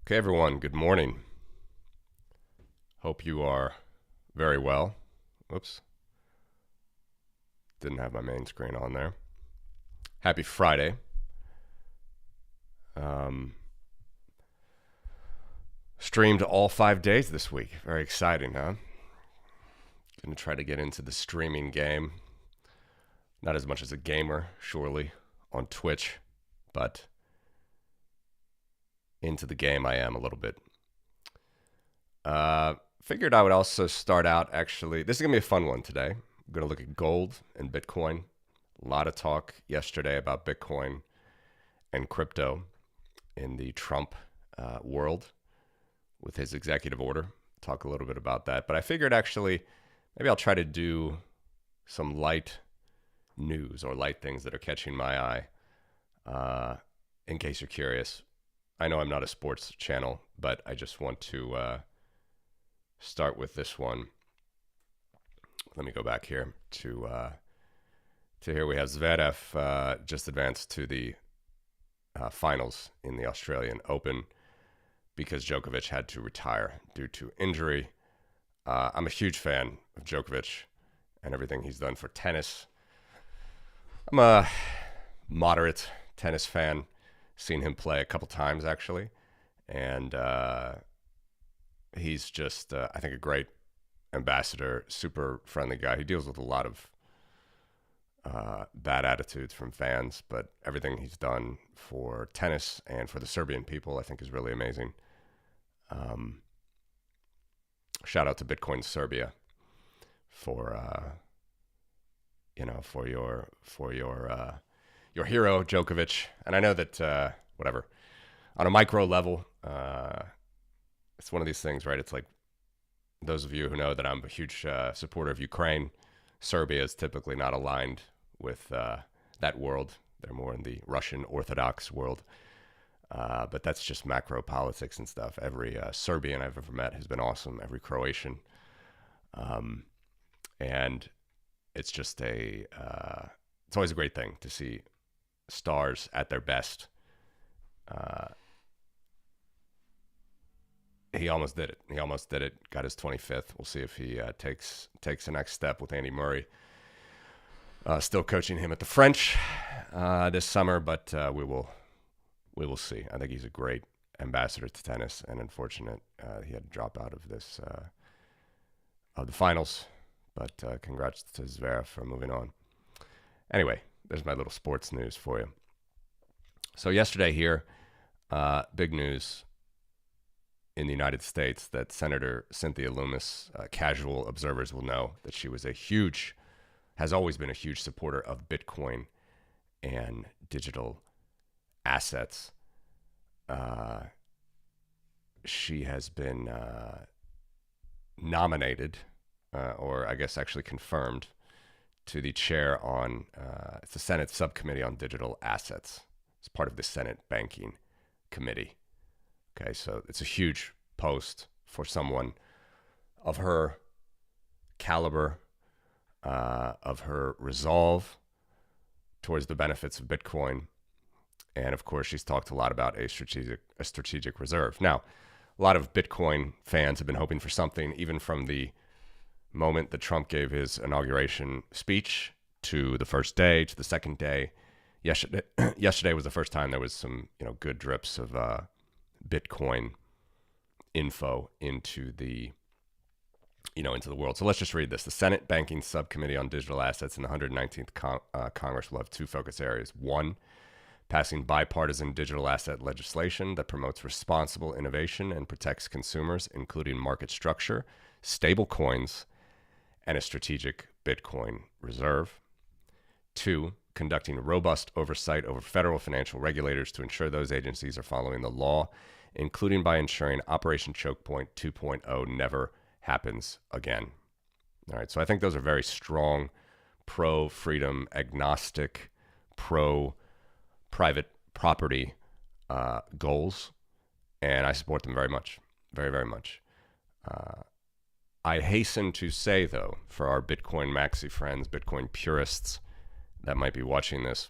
Okay, everyone, good morning. Hope you are very well. Whoops. Didn't have my main screen on there. Happy Friday. Streamed all 5 days this week. Very exciting, huh? Gonna try to get into the streaming game. Not as much as a gamer, surely, on Twitch, but into the game I am a little bit. Figured I would also start out, actually. This is going to be a fun one today. I'm going to look at gold and Bitcoin. A lot of talk yesterday about Bitcoin and crypto in the Trump world with his executive order. Talk a little bit about that. But I figured actually maybe I'll try to do some light news or light things that are catching my eye in case you're curious. I know I'm not a sports channel, but I just want to start with this one. Let me go back here to here. We have Zverev just advanced to the finals in the Australian Open because Djokovic had to retire due to injury. I'm a huge fan of Djokovic and everything he's done for tennis. I'm a moderate tennis fan. Seen him play a couple times, actually. And he's just, I think, a great ambassador, super friendly guy. He deals with a lot of bad attitudes from fans, but everything he's done for tennis and for the Serbian people, I think, is really amazing. Shout out to Bitcoin Serbia for your hero Djokovic. And I know that whatever, on a micro level, it's one of these things, right? It's like those of you who know that I'm a huge supporter of Ukraine. Serbia is typically not aligned with that world. They're more in the Russian Orthodox world. But that's just macro politics and stuff. Every Serbian I've ever met has been awesome. Every Croatian. And it's just it's always a great thing to see stars at their best. He almost did it. Got his 25th. We'll see if he takes the next step with Andy Murray. Still coaching him at the French this summer, but we will see. I think he's a great ambassador to tennis, and unfortunate he had to drop out of this of the finals. But congrats to Zverev for moving on. Anyway, there's my little sports news for you. So yesterday here, big news in the United States that Senator Cynthia Loomis, casual observers will know that she was has always been a huge supporter of Bitcoin and digital assets. She has been nominated, or I guess actually confirmed, to the chair on it's the Senate Subcommittee on Digital Assets. It's part of the Senate Banking Committee. Okay, so it's a huge post for someone of her caliber, of her resolve towards the benefits of Bitcoin. And of course, she's talked a lot about a strategic reserve. Now, a lot of Bitcoin fans have been hoping for something, even from the moment that Trump gave his inauguration speech to the first day, to the second day. Yesterday was the first time there was some, good drips of Bitcoin info into the world. So let's just read this. The Senate Banking Subcommittee on Digital Assets in the 119th Congress will have two focus areas. One, passing bipartisan digital asset legislation that promotes responsible innovation and protects consumers, including market structure, stable coins, and a strategic Bitcoin reserve. Two, conducting robust oversight over federal financial regulators to ensure those agencies are following the law, including by ensuring Operation Choke Point 2.0 never happens again. All right, so I think those are very strong, pro-freedom, agnostic, pro-private property goals, and I support them very much, very, very much. I hasten to say, though, for our Bitcoin maxi friends, Bitcoin purists that might be watching this,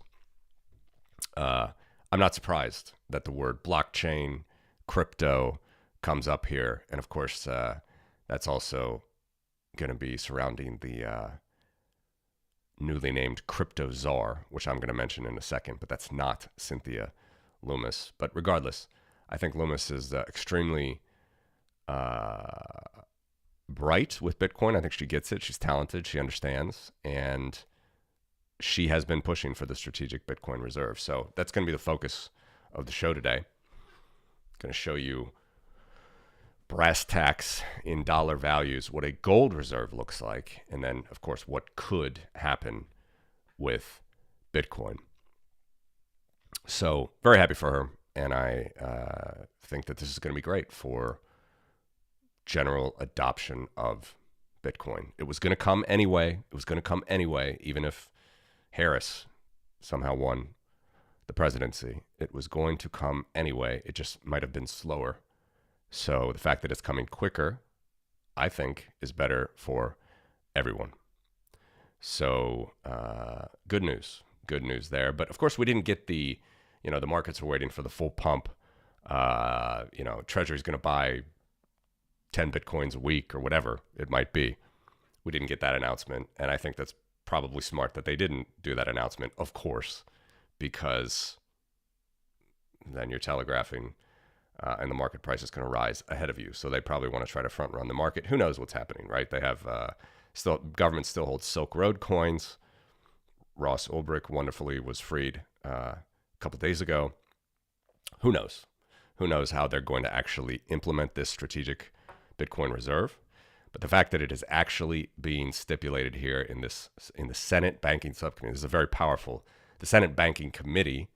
I'm not surprised that the word blockchain, crypto comes up here. And of course, that's also going to be surrounding the newly named crypto czar, which I'm going to mention in a second, but that's not Cynthia Loomis. But regardless, I think Loomis is extremely bright with Bitcoin. I think she gets it. She's talented. She understands. And she has been pushing for the strategic Bitcoin reserve. So that's going to be the focus of the show today. I'm going to show you brass tacks in dollar values, what a gold reserve looks like, and then, of course, what could happen with Bitcoin. So very happy for her, and I think that this is going to be great for general adoption of Bitcoin. It was going to come anyway. Even if Harris somehow won the presidency. It was going to come anyway. It just might have been slower. So the fact that it's coming quicker, I think, is better for everyone. So good news there. But of course, we didn't get the markets were waiting for the full pump. Treasury's going to buy 10 Bitcoins a week or whatever it might be. We didn't get that announcement. And I think that's probably smart that they didn't do that announcement, of course, because then you're telegraphing and the market price is going to rise ahead of you. So they probably want to try to front run the market. Who knows what's happening, right? They have government still holds Silk Road coins. Ross Ulbricht wonderfully was freed a couple days ago. Who knows? Who knows how they're going to actually implement this strategic Bitcoin reserve? But the fact that it is actually being stipulated here in the Senate Banking Subcommittee, this is a very powerful. The Senate Banking Committee,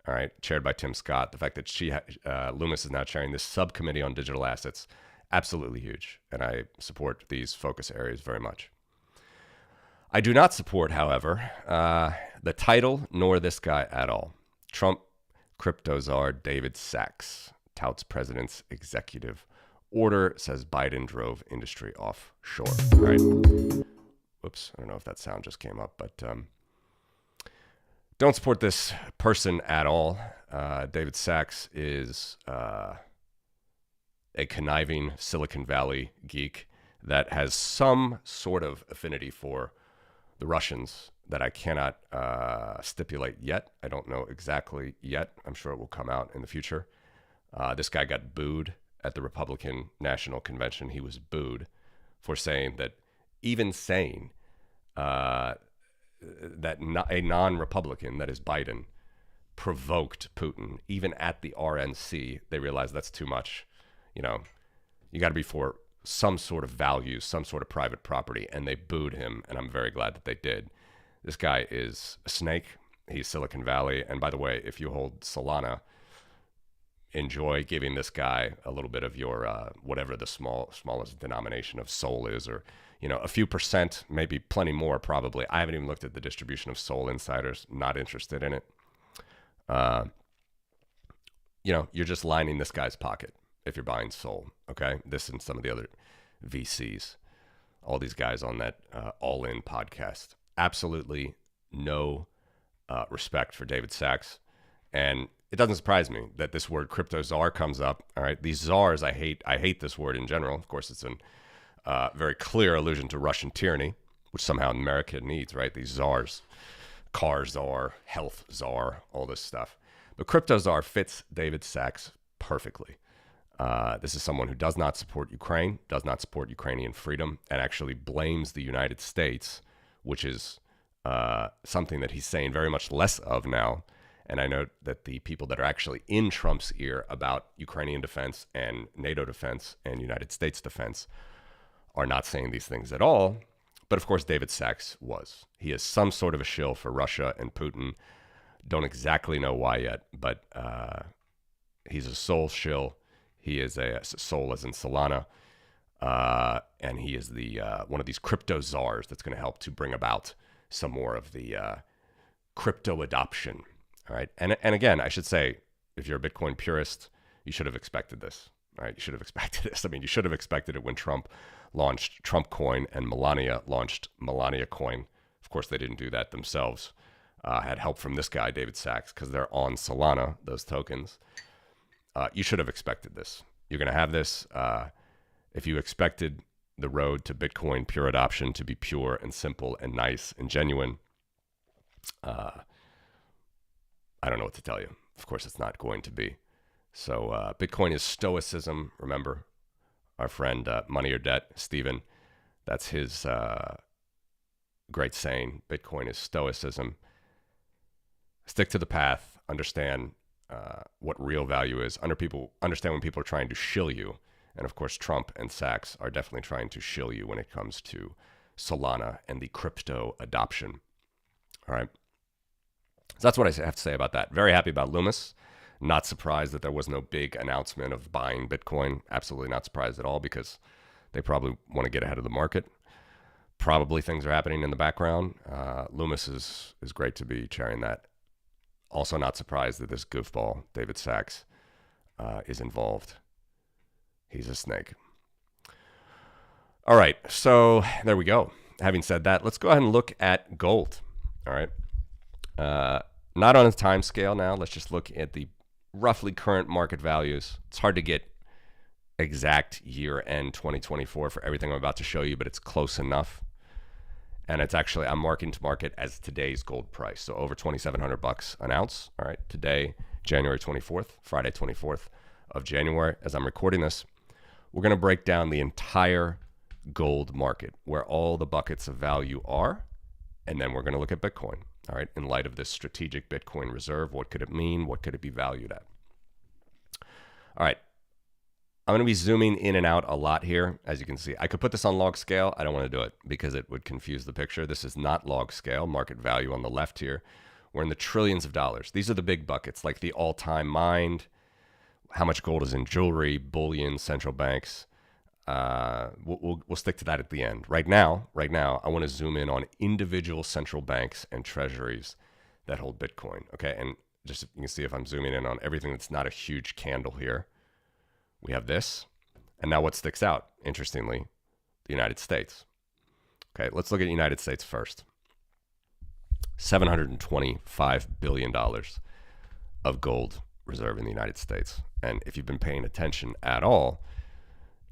all right, chaired by Tim Scott. The fact that Loomis is now chairing this subcommittee on digital assets, absolutely huge. And I support these focus areas very much. I do not support, however, the title nor this guy at all. Trump crypto czar David Sachs touts president's executive order, says Biden drove industry offshore. All right. Whoops. I don't know if that sound just came up, but don't support this person at all. David Sachs is a conniving Silicon Valley geek that has some sort of affinity for the Russians that I cannot stipulate yet. I don't know exactly yet. I'm sure it will come out in the future. This guy got booed at the Republican National Convention. He was booed for saying that that a non-Republican, that is Biden, provoked Putin. Even at the RNC, they realized that's too much. You got to be for some sort of values, some sort of private property, and they booed him, and I'm very glad that they did. This guy is a snake. He's Silicon Valley. And by the way, if you hold Solana, enjoy giving this guy a little bit of your whatever the smallest denomination of Sol is, or a few percent, maybe plenty more probably. I haven't even looked at the distribution of Sol insiders. Not interested in it. You're just lining this guy's pocket if you're buying Sol. Okay, this and some of the other VCs, all these guys on that All In podcast. Absolutely no respect for David Sachs, and it doesn't surprise me that this word crypto czar comes up. All right, these czars, I hate this word in general. Of course, it's a very clear allusion to Russian tyranny, which somehow America needs, right? These czars, car czar, health czar, all this stuff. But crypto czar fits David Sachs perfectly. This is someone who does not support Ukraine, does not support Ukrainian freedom, and actually blames the United States, which is something that he's saying very much less of now. And I know that the people that are actually in Trump's ear about Ukrainian defense and NATO defense and United States defense are not saying these things at all. But of course, David Sachs was. He is some sort of a shill for Russia and Putin. Don't exactly know why yet, but he's a Sol shill. He is a Sol as in Solana. And he is the one of these crypto czars that's going to help to bring about some more of the crypto adoption. All right. And again, I should say, if you're a Bitcoin purist, you should have expected this. All right. You should have expected this. I mean, you should have expected it when Trump launched Trump coin and Melania launched Melania coin. Of course, they didn't do that themselves. Had help from this guy, David Sachs, because they're on Solana, those tokens. You should have expected this. You're going to have this. If you expected the road to Bitcoin pure adoption to be pure and simple and nice and genuine, I don't know what to tell you. Of course, it's not going to be. So Bitcoin is stoicism. Remember, our friend Money or Debt, Stephen, that's his great saying. Bitcoin is stoicism. Stick to the path. Understand what real value is. Understand when people are trying to shill you. And of course, Trump and Sachs are definitely trying to shill you when it comes to Solana and the crypto adoption. All right. So that's what I have to say about that. Very happy about Loomis. Not surprised that there was no big announcement of buying Bitcoin. Absolutely not surprised at all, because they probably want to get ahead of the market. Probably things are happening in the background. Loomis is great to be chairing that. Also not surprised that this goofball, David Sachs, is involved. He's a snake. All right, so there we go. Having said that, let's go ahead and look at gold. All right. Not on a time scale now. Let's just look at the roughly current market values. It's hard to get exact year-end 2024 for everything I'm about to show you, but it's close enough. And it's actually, I'm marking to market as today's gold price. So over $2,700 an ounce. All right, today, January 24th, Friday 24th of January, as I'm recording this, we're going to break down the entire gold market, where all the buckets of value are. And then we're going to look at Bitcoin. All right, in light of this strategic Bitcoin reserve, what could it mean? What could it be valued at? All right, I'm going to be zooming in and out a lot here. As you can see, I could put this on log scale. I don't want to do it because it would confuse the picture. This is not log scale. Market value on the left here. We're in the trillions of dollars. These are the big buckets, like the all-time mined, how much gold is in jewelry, bullion, central banks. We'll stick to that at the end. Right now, I want to zoom in on individual central banks and treasuries that hold Bitcoin. Okay, and just you can see if I'm zooming in on everything that's not a huge candle here. We have this, and now what sticks out? Interestingly, the United States. Okay, let's look at the United States first. $725 billion of gold reserve in the United States. And if you've been paying attention at all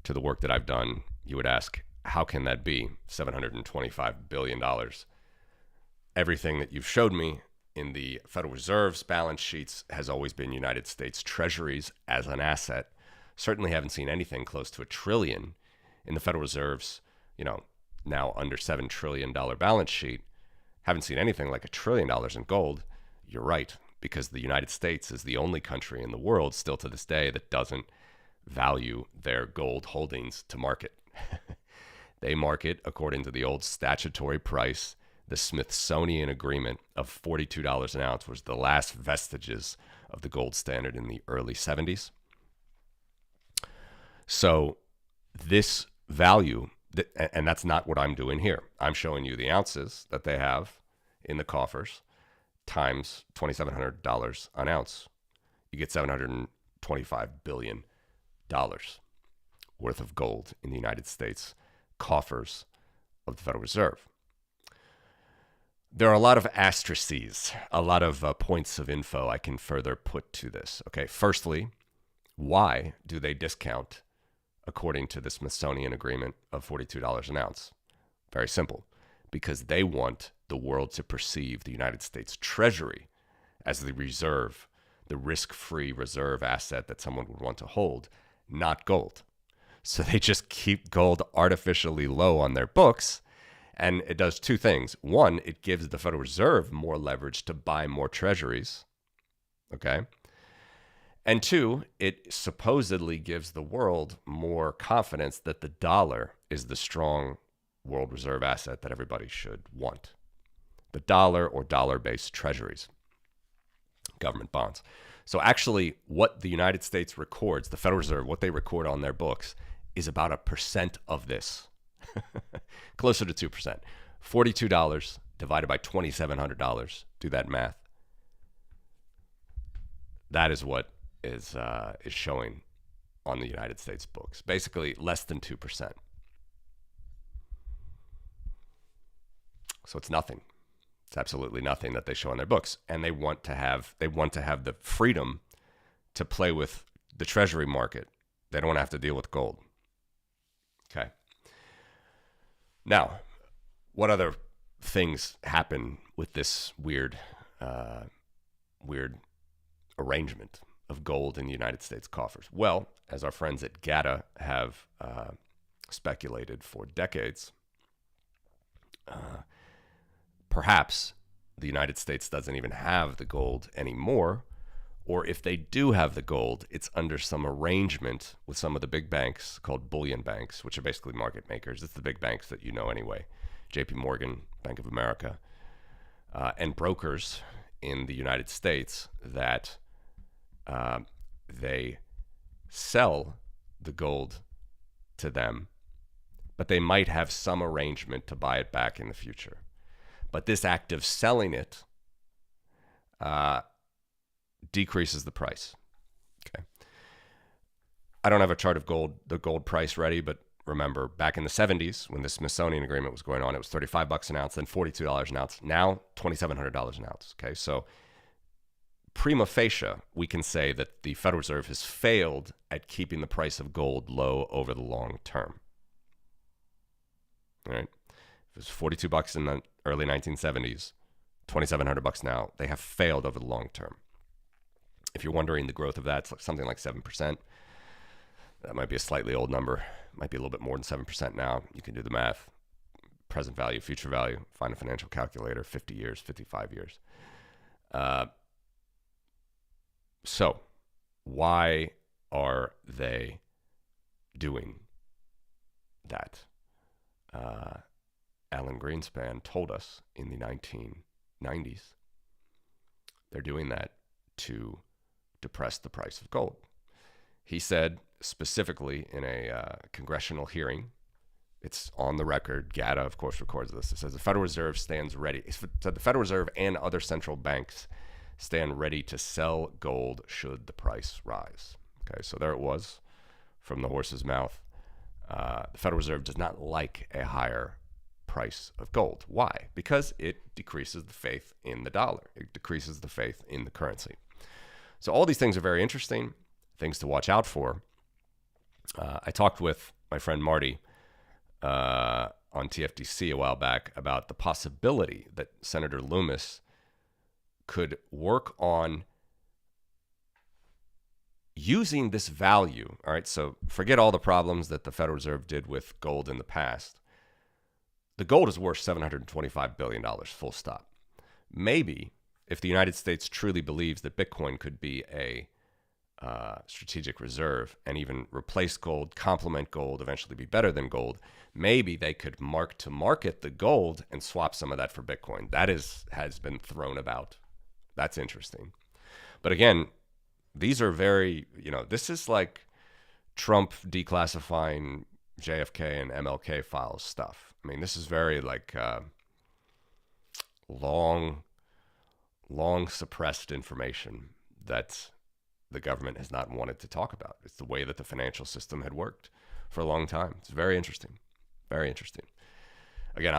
to the work that I've done, you would ask, how can that be $725 billion? Everything that you've showed me in the Federal Reserve's balance sheets has always been United States treasuries as an asset. Certainly haven't seen anything close to $1 trillion in the Federal Reserve's, now under $7 trillion balance sheet. Haven't seen anything like $1 trillion in gold. You're right, because the United States is the only country in the world still to this day that doesn't value their gold holdings to market. They market according to the old statutory price. The Smithsonian agreement of $42 an ounce was the last vestiges of the gold standard in the early 70s. So this value, and that's not what I'm doing here. I'm showing you the ounces that they have in the coffers times $2,700 an ounce. You get $725 billion worth of gold in the United States coffers of the Federal Reserve. There are a lot of asterisks, a lot of points of info I can further put to this. Okay, firstly, why do they discount according to the Smithsonian agreement of $42 an ounce? Very simple, because they want the world to perceive the United States Treasury as the reserve, the risk-free reserve asset that someone would want to hold, not gold. So they just keep gold artificially low on their books, and it does two things. One, it gives the Federal Reserve more leverage to buy more treasuries, okay? And two, it supposedly gives the world more confidence that the dollar is the strong world reserve asset that everybody should want. The dollar or dollar-based treasuries, government bonds. So actually what the United States records, the Federal Reserve, what they record on their books is about 1% of this. Closer to 2%. $42 divided by $2,700. Do that math. That is what is showing on the United States books. Basically less than 2%. So it's nothing. It's absolutely nothing that they show on their books. And they want to have the freedom to play with the Treasury market. They don't want to have to deal with gold. Okay. Now, what other things happen with this weird arrangement of gold in the United States coffers? Well, as our friends at GATA have speculated for decades, perhaps the United States doesn't even have the gold anymore, or if they do have the gold, it's under some arrangement with some of the big banks called bullion banks, which are basically market makers. It's the big banks that you know anyway, JP Morgan, Bank of America, and brokers in the United States that they sell the gold to them, but they might have some arrangement to buy it back in the future. But this act of selling it decreases the price. Okay. I don't have a chart of the gold price ready, but remember back in the 70s when the Smithsonian agreement was going on, it was $35 an ounce, then $42 an ounce. Now $2,700 an ounce. Okay, so prima facie, we can say that the Federal Reserve has failed at keeping the price of gold low over the long term. All right, it was $42 in the early 1970s, $2,700 now. They have failed over the long term. If you're wondering the growth of that, it's something like 7%. That might be a slightly old number. It might be a little bit more than 7% now. You can do the math. Present value, future value, find a financial calculator, 50 years, 55 years. So why are they doing that? Alan Greenspan told us in the 1990s they're doing that to depress the price of gold. He said specifically in a congressional hearing, it's on the record, GATA of course records this, it says the Federal Reserve stands ready. It said the Federal Reserve and other central banks stand ready to sell gold should the price rise. Okay, so there it was from the horse's mouth. The Federal Reserve does not like a higher price of gold. Why? Because it decreases the faith in the dollar. It decreases the faith in the currency. So all these things are very interesting, things to watch out for. I talked with my friend Marty on TFDC a while back about the possibility that Senator Loomis could work on using this value. All right, so forget all the problems that the Federal Reserve did with gold in the past. The gold is worth $725 billion, full stop. Maybe if the United States truly believes that Bitcoin could be a strategic reserve and even replace gold, complement gold, eventually be better than gold, maybe they could mark to market the gold and swap some of that for Bitcoin. That has been thrown about. That's interesting. But again, these are very, this is like Trump declassifying JFK and MLK files stuff. I mean, this is very like long suppressed information that the government has not wanted to talk about. It's the way that the financial system had worked for a long time. It's very interesting. Very interesting. Again,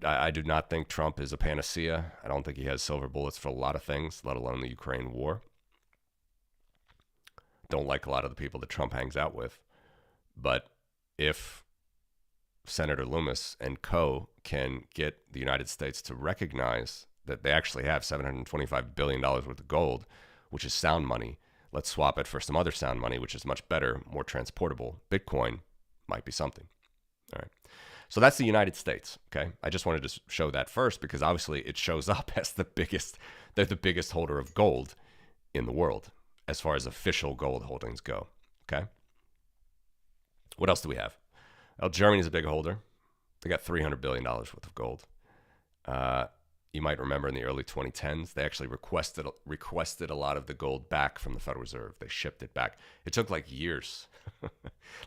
I do not think Trump is a panacea. I don't think he has silver bullets for a lot of things, let alone the Ukraine war. Don't like a lot of the people that Trump hangs out with. But if Senator Loomis and co. can get the United States to recognize that they actually have $725 billion worth of gold, which is sound money, let's swap it for some other sound money, which is much better, more transportable. Bitcoin might be something. All right. So that's the United States. Okay. I just wanted to show that first because obviously it shows up as they're the biggest holder of gold in the world as far as official gold holdings go. Okay. What else do we have? Well, Germany's a big holder. They got $300 billion worth of gold. You might remember in the early 2010s, they actually requested a lot of the gold back from the Federal Reserve. They shipped it back. It took like years,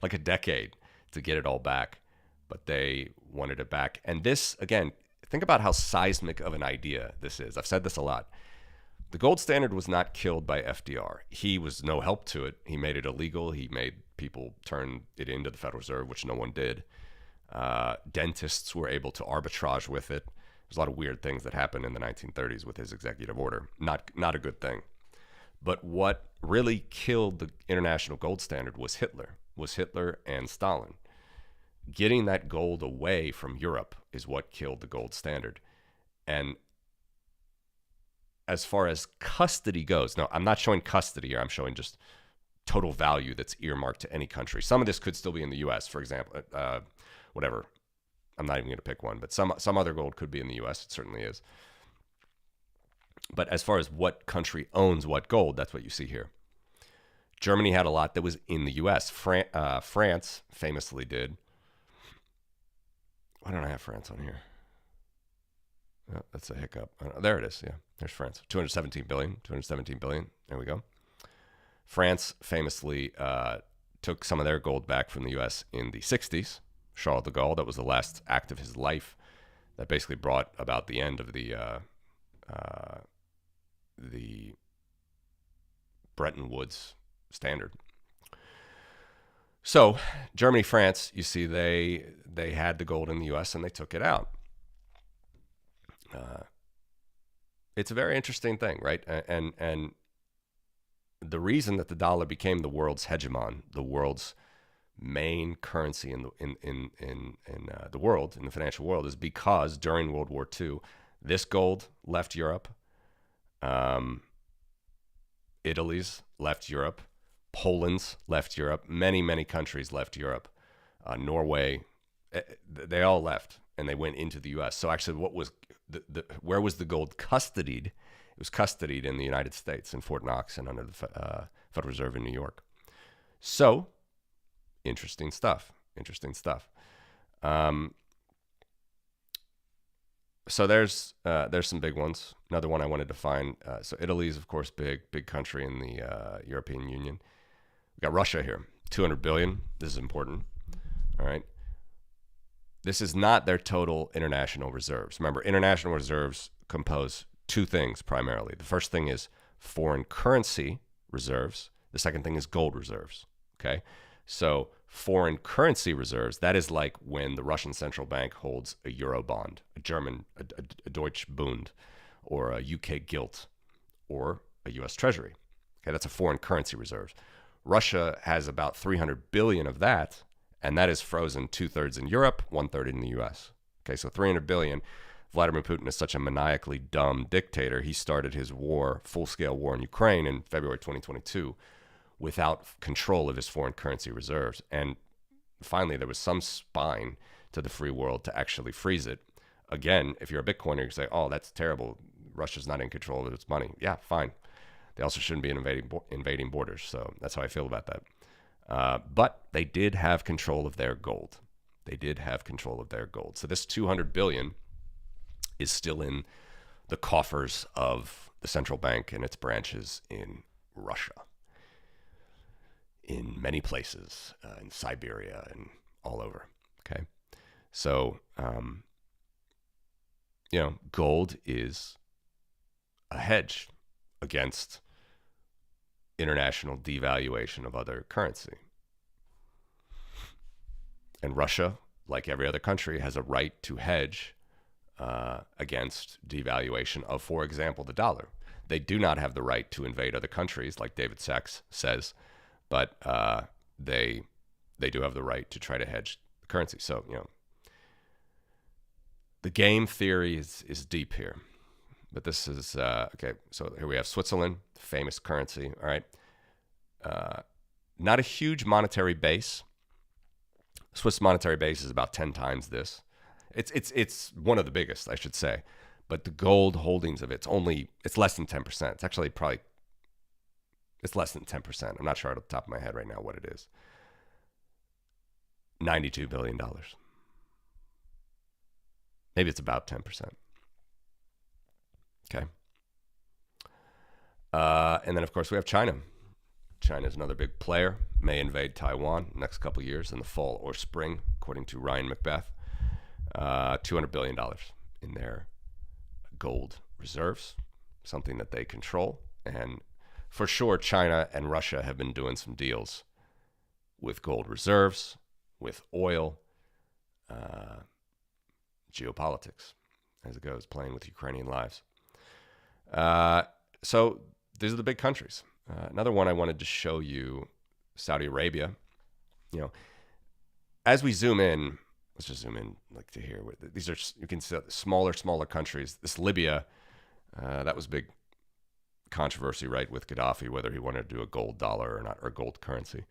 like a decade to get it all back, but they wanted it back. And this, again, think about how seismic of an idea this is. I've said this a lot. The gold standard was not killed by FDR. He was no help to it. He made it illegal. He made people turn it into the Federal Reserve, which no one did. Dentists were able to arbitrage with it. There's a lot of weird things that happened in the 1930s with his executive order. Not a good thing. But what really killed the international gold standard was Hitler and Stalin. Getting that gold away from Europe is what killed the gold standard. And as far as custody goes, now I'm not showing custody here, I'm showing just total value that's earmarked to any country. Some of this could still be in the US, for example, whatever. I'm not even going to pick one, but some other gold could be in the US. It certainly is. But as far as what country owns what gold, that's what you see here. Germany had a lot that was in the US. France famously did. Why don't I have France on here? Oh, that's a hiccup. There it is. Yeah, there's France. 217 billion. There we go. France famously took some of their gold back from the U.S. in the 60s. Charles de Gaulle, that was the last act of his life that basically brought about the end of the Bretton Woods standard. So Germany, France, you see they had the gold in the U.S. and they took it out. It's a very interesting thing, right? And the reason that the dollar became the world's hegemon, the world's main currency in the world, in the financial world, is because during World War II, this gold left Europe. Italy's left Europe. Poland's left Europe. Many countries left Europe. Norway, they all left and they went into the U.S. So actually, what was where was the gold custodied? It was custodied in the United States, in Fort Knox and under the Federal Reserve in New York. So, interesting stuff. So there's some big ones. Another one I wanted to find. So Italy is, of course, big country in the European Union. We got Russia here, 200 billion. This is important. All right. This is not their total international reserves. Remember, international reserves compose two things primarily. The first thing is foreign currency reserves. The second thing is gold reserves. Okay. So foreign currency reserves, that is like when the Russian central bank holds a euro bond, a German, a Deutsche Bund, or a UK gilt, or a US Treasury. Okay, that's a foreign currency reserve. Russia has about 300 billion of that, and that is frozen 2/3 in Europe, 1/3 in the US. Okay, so 300 billion. Vladimir Putin is such a maniacally dumb dictator. He started his war, full-scale war in Ukraine in February 2022 without control of his foreign currency reserves. And finally, there was some spine to the free world to actually freeze it. Again, if you're a Bitcoiner, you say, oh, that's terrible. Russia's not in control of its money. Yeah, fine. They also shouldn't be invading borders. So that's how I feel about that. But they did have control of their gold. So this 200 billion is still in the coffers of the central bank and its branches in Russia, in many places, in Siberia and all over. Okay. So, gold is a hedge against international devaluation of other currency. And Russia, like every other country, has a right to hedge against devaluation of, for example, the dollar. They do not have the right to invade other countries, like David Sachs says, but they do have the right to try to hedge the currency. So, the game theory is deep here. But this is, okay, so here we have Switzerland, famous currency, all right. Not a huge monetary base. Swiss monetary base is about 10 times this. It's one of the biggest, I should say. But the gold holdings of it's less than 10%. It's actually it's less than 10%. I'm not sure at the top of my head right now what it is. $92 billion. Maybe it's about 10%. Okay. And then, of course, we have China. China is another big player, may invade Taiwan next couple of years in the fall or spring, according to Ryan Macbeth. $200 billion in their gold reserves, something that they control. And for sure, China and Russia have been doing some deals with gold reserves, with oil, geopolitics, as it goes, playing with Ukrainian lives. So these are the big countries. Another one I wanted to show you, Saudi Arabia. You know, as we zoom in, let's just zoom in like to here. These are, you can see smaller countries. This Libya, that was big controversy, right, with Gaddafi, whether he wanted to do a gold dollar or not, or gold currency.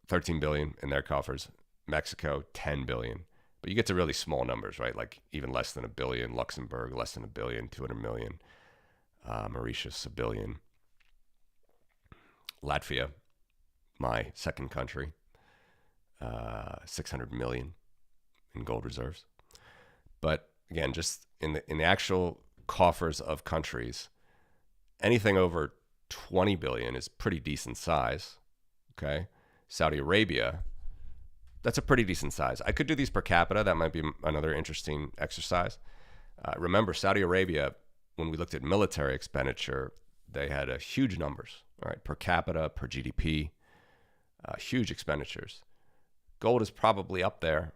13 billion in their coffers. Mexico, 10 billion. But you get to really small numbers, right? Like even less than a billion. Luxembourg, less than a billion, 200 million. Mauritius, a billion. Latvia, my second country, 600 million in gold reserves. But again, just in the actual coffers of countries, anything over 20 billion is pretty decent size. Okay. Saudi Arabia, that's a pretty decent size. I could do these per capita. That might be another interesting exercise. Remember, Saudi Arabia, when we looked at military expenditure, they had huge numbers, all right, per capita, per GDP, huge expenditures. Gold is probably up there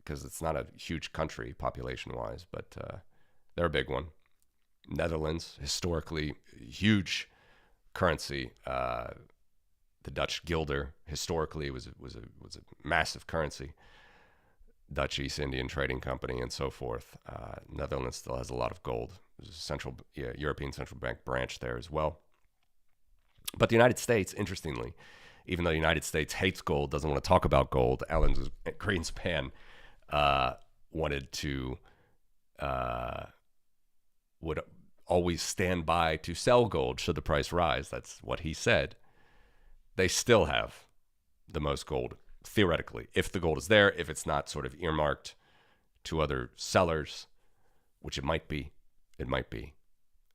because it's not a huge country population-wise, but they're a big one. Netherlands, historically huge currency. The Dutch guilder historically was a massive currency. Dutch East Indian Trading Company and so forth. Netherlands still has a lot of gold. There's a European Central Bank branch there as well. But the United States, interestingly, even though the United States hates gold, doesn't want to talk about gold, Alan Greenspan wanted to, would always stand by to sell gold should the price rise. That's what he said. They still have the most gold, theoretically, if the gold is there, if it's not sort of earmarked to other sellers, which it might be. It might be.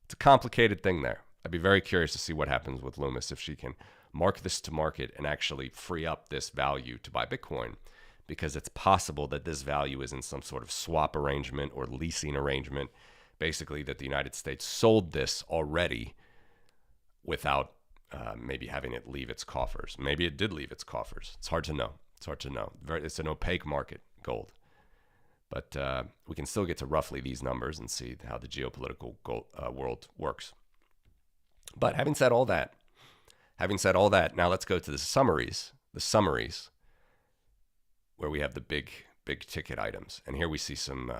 It's a complicated thing there. I'd be very curious to see what happens with Loomis if she can mark this to market and actually free up this value to buy Bitcoin, because it's possible that this value is in some sort of swap arrangement or leasing arrangement, basically that the United States sold this already without maybe having it leave its coffers. Maybe it did leave its coffers. It's hard to know. It's an opaque market, gold. But we can still get to roughly these numbers and see how the geopolitical world works. But having said all that, now let's go to the summaries, where we have the big ticket items. And here we see some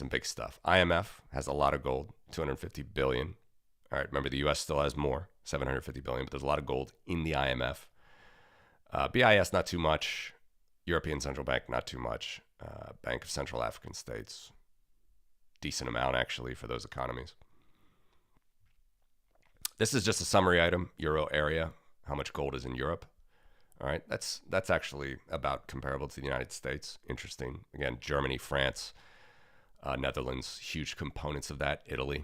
big stuff. IMF has a lot of gold, 250 billion. All right, remember the U.S. still has more, 750 billion, but there's a lot of gold in the IMF. BIS, not too much. European Central Bank, not too much. Bank of Central African States, decent amount actually for those economies. This is just a summary item, Euro area, how much gold is in Europe. All right, that's actually about comparable to the United States. Interesting. Again, Germany, France, Netherlands, huge components of that, Italy.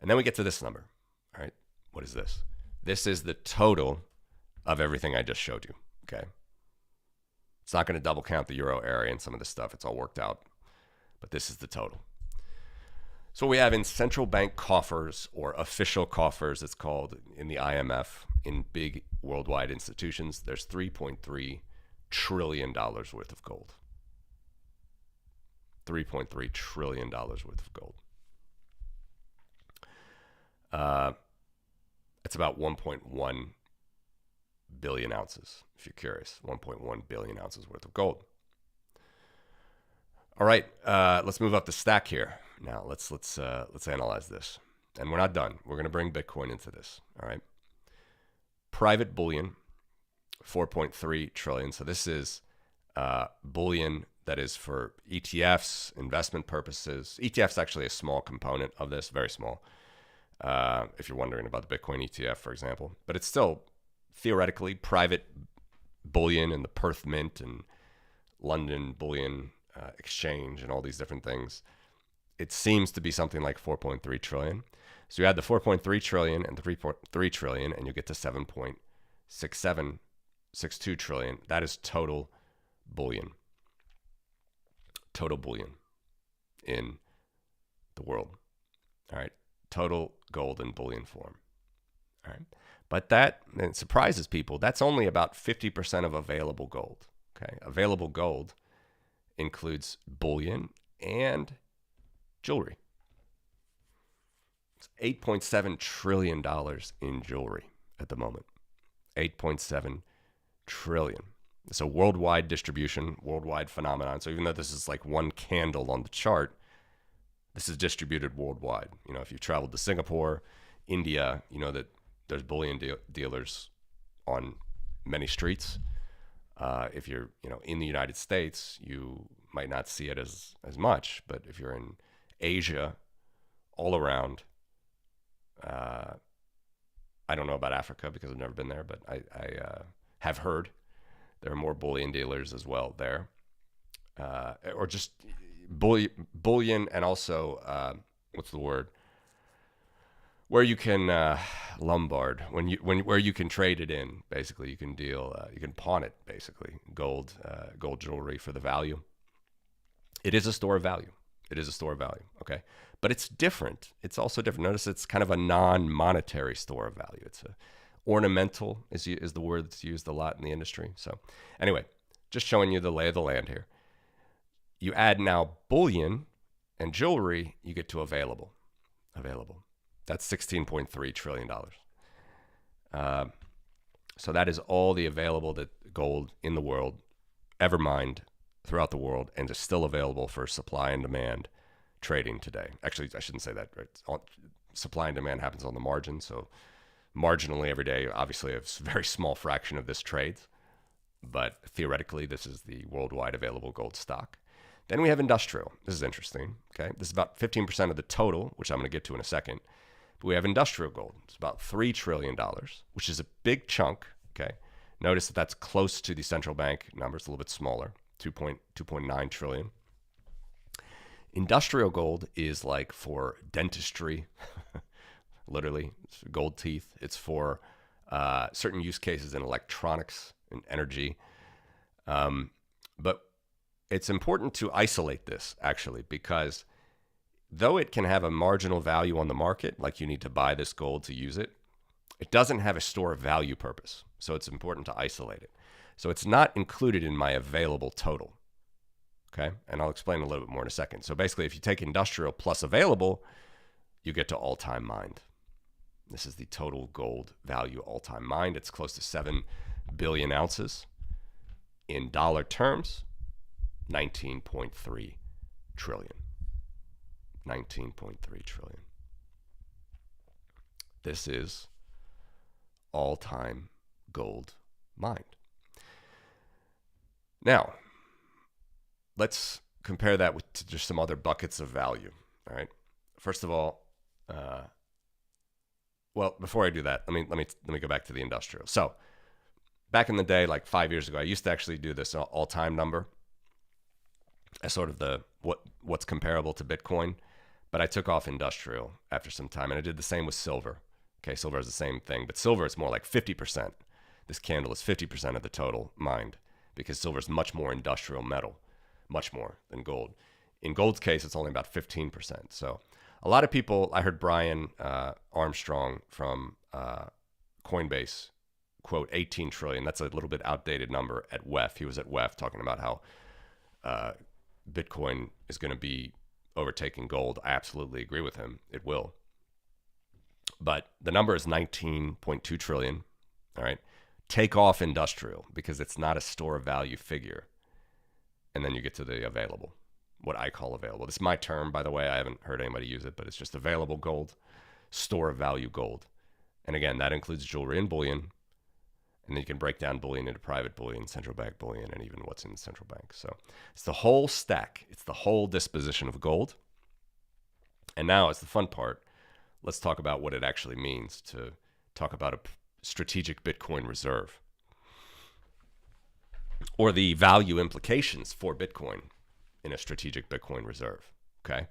And then we get to this number. All right, what is this? This is the total of everything I just showed you, okay? It's not going to double count the Euro area and some of this stuff. It's all worked out. But this is the total. So we have in central bank coffers, or official coffers, it's called in the IMF, in big worldwide institutions, there's $3.3 trillion worth of gold. $3.3 trillion worth of gold. It's about 1.1 billion ounces, if you're curious. 1.1 billion ounces worth of gold. All right, let's move up the stack here. Now let's analyze this, and we're not done. We're going to bring Bitcoin into this. All right. Private bullion, 4.3 trillion. So this is bullion that is for ETFs, investment purposes. ETFs actually a small component of this, very small. If you're wondering about the Bitcoin ETF, for example, but it's still theoretically private bullion in the Perth Mint and London Bullion Exchange and all these different things. It seems to be something like 4.3 trillion. So you add the 4.3 trillion and the 3.3 trillion, and you get to 7.6762 trillion. That is total bullion. Total bullion in the world. All right. Total gold in bullion form. All right. But that, and it surprises people, that's only about 50% of available gold. Okay. Available gold includes bullion and jewelry. It's $8.7 trillion in jewelry at the moment. 8.7 trillion. It's a worldwide distribution, worldwide phenomenon. So even though this is like one candle on the chart, this is distributed worldwide. You know, if you've traveled to Singapore, India, you know that there's bullion dealers on many streets. If you're, you know, in the United States, you might not see it as much. But if you're in Asia, all around, I don't know about Africa because I've never been there, but I have heard there are more bullion dealers as well there, or just bullion, and also what's the word? Where you can lombard, where you can trade it in. Basically, you can deal, you can pawn it. Basically, gold jewelry for the value. It is a store of value. It is a store of value. Okay, but it's different. It's also different. Notice it's kind of a non-monetary store of value. It's a ornamental is the word that's used a lot in the industry. So anyway, just showing you the lay of the land here. You add now bullion and jewelry, you get to available. That's $16.3 trillion. So that is all the available that gold in the world ever mined throughout the world, and is still available for supply and demand trading today. Actually, I shouldn't say that. Right? Supply and demand happens on the margin. So marginally every day, obviously a very small fraction of this trades, but theoretically this is the worldwide available gold stock. Then we have industrial. This is interesting. Okay, this is about 15% of the total, which I'm going to get to in a second. But we have industrial gold. It's about $3 trillion, which is a big chunk. Okay, notice that that's close to the central bank number. It's a little bit smaller, 2.9 trillion. Industrial gold is like for dentistry, literally, it's for gold teeth. It's for certain use cases in electronics and energy. But it's important to isolate this, actually, because though it can have a marginal value on the market, like you need to buy this gold to use it, it doesn't have a store of value purpose. So it's important to isolate it. So it's not included in my available total. Okay, and I'll explain a little bit more in a second. So basically, if you take industrial plus available, you get to all-time mined. This is the total gold value all-time mined. It's close to 7 billion ounces. In dollar terms, 19.3 trillion. 19.3 trillion. This is all-time gold mined. Now, let's compare that to just some other buckets of value. All right. First of all, well, before I do that, let me go back to the industrial. So, back in the day, like 5 years ago, I used to actually do this all-time number as sort of the what's comparable to Bitcoin, but I took off industrial after some time, and I did the same with silver. Okay, silver is the same thing, but silver is more like 50%. This candle is 50% of the total mined, because silver is much more industrial metal, much more than gold. In gold's case, it's only about 15%. So a lot of people, I heard Brian Armstrong from Coinbase quote 18 trillion. That's a little bit outdated number at WEF. He was at WEF talking about how Bitcoin is going to be overtaking gold. I absolutely agree with him. It will. But the number is 19.2 trillion. All right. Take off industrial because it's not a store of value figure. And then you get to the available, what I call available. This is my term, by the way. I haven't heard anybody use it, but it's just available gold, store of value gold. And again, that includes jewelry and bullion. And then you can break down bullion into private bullion, central bank bullion, and even what's in the central bank. So it's the whole stack. It's the whole disposition of gold. And now it's the fun part. Let's talk about what it actually means to talk about a strategic Bitcoin reserve, or the value implications for Bitcoin in a strategic Bitcoin reserve, okay?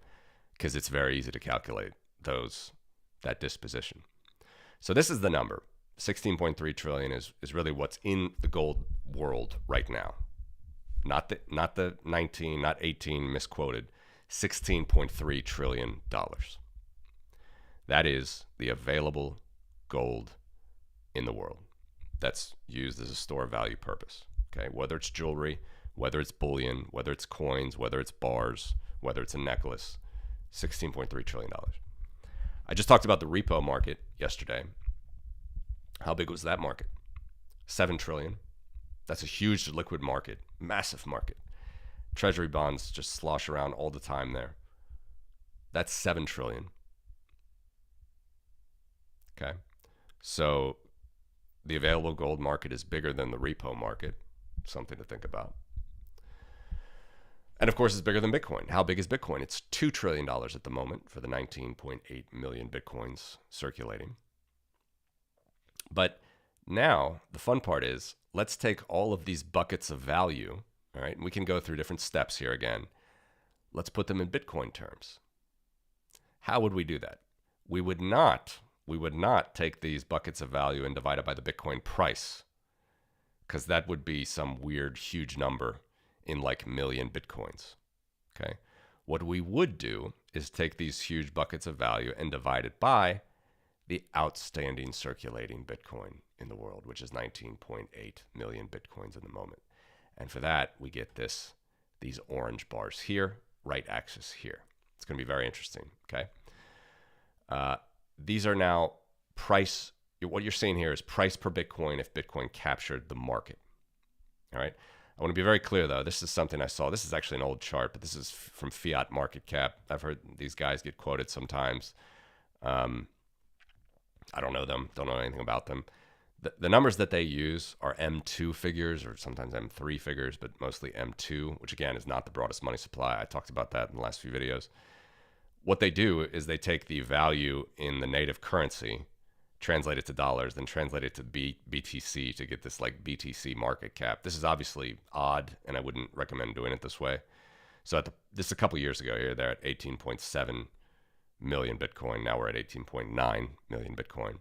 Because it's very easy to calculate that disposition. So this is the number. 16.3 trillion is really what's in the gold world right now. Not the 19, not 18 misquoted, $16.3 trillion. That is the available gold in the world that's used as a store of value purpose. Okay, whether it's jewelry, whether it's bullion, whether it's coins, whether it's bars, whether it's a necklace, $16.3 trillion. I just talked about the repo market yesterday. How big was that market? 7 trillion. That's a huge liquid market, massive market. Treasury bonds just slosh around all the time there. That's 7 trillion. Okay. So the available gold market is bigger than the repo market. Something to think about. And of course, it's bigger than Bitcoin. How big is Bitcoin? It's $2 trillion at the moment for the 19.8 million Bitcoins circulating. But now the fun part is, let's take all of these buckets of value, all right? And we can go through different steps here again. Let's put them in Bitcoin terms. How would we do that? We would not take these buckets of value and divide it by the Bitcoin price, because that would be some weird, huge number in like million Bitcoins, okay? What we would do is take these huge buckets of value and divide it by the outstanding circulating Bitcoin in the world, which is 19.8 million Bitcoins in the moment. And for that, we get these orange bars here, right axis here. It's going to be very interesting, okay? These are now price. What you're seeing here is price per Bitcoin if Bitcoin captured the market, all right? I want to be very clear, though. This is something I saw. This is actually an old chart, but this is from Fiat market cap. I've heard these guys get quoted sometimes. I don't know them. Don't know anything about them. The numbers that they use are M2 figures or sometimes M3 figures, but mostly M2, which again is not the broadest money supply. I talked about that in the last few videos. What they do is they take the value in the native currency, translate it to dollars, then translate it to BTC to get this like BTC market cap. This is obviously odd, and I wouldn't recommend doing it this way. So this is a couple years ago here. They're at 18.7 million Bitcoin. Now we're at 18.9 million Bitcoin.